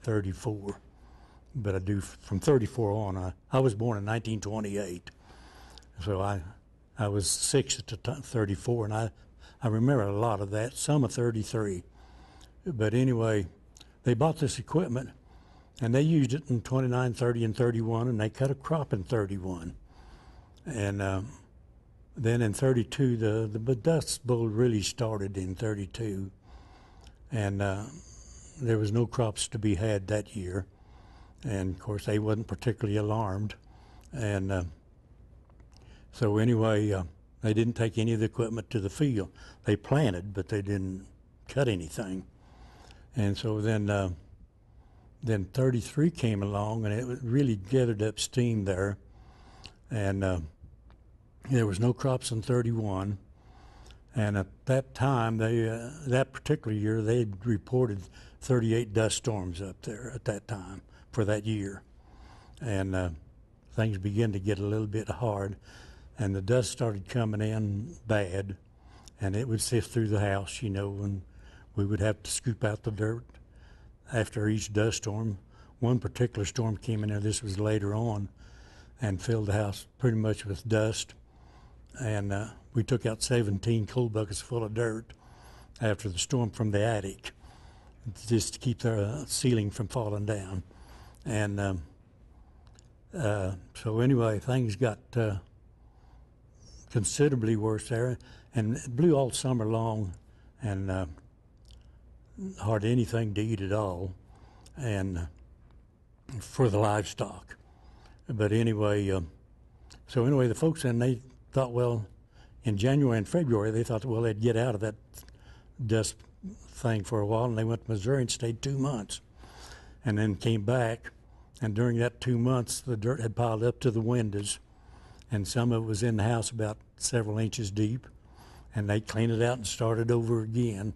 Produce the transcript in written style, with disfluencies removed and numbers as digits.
34, but I do from 34 on. I was born in 1928, so I was 6 at the time, 34, and I remember a lot of that, some of 33. But anyway, they bought this equipment, and they used it in 29, 30, and 31, and they cut a crop in 31. And then in 32, the Dust Bowl really started in 32, and there was no crops to be had that year. And of course, they wasn't particularly alarmed. And so anyway, they didn't take any of the equipment to the field. They planted, but they didn't cut anything. And so then 33 came along, and it really gathered up steam there. And there was no crops in 31. And at that time, that particular year, they had reported 38 dust storms up there at that time for that year. And things began to get a little bit hard, and the dust started coming in bad, and it would sift through the house, and we would have to scoop out the dirt after each dust storm. One particular storm came in there, this was later on, and filled the house pretty much with dust. And we took out 17 coal buckets full of dirt after the storm from the attic, just to keep the ceiling from falling down. And so anyway, things got considerably worse there, and it blew all summer long, and hardly anything to eat at all, and for the livestock. But anyway, so anyway, the folks then, they thought, well, in January and February, they thought, well, they'd get out of that dust thing for a while, and they went to Missouri and stayed 2 months, and then came back. And during that 2 months, the dirt had piled up to the windows, and some of it was in the house about several inches deep, and they cleaned it out and started over again.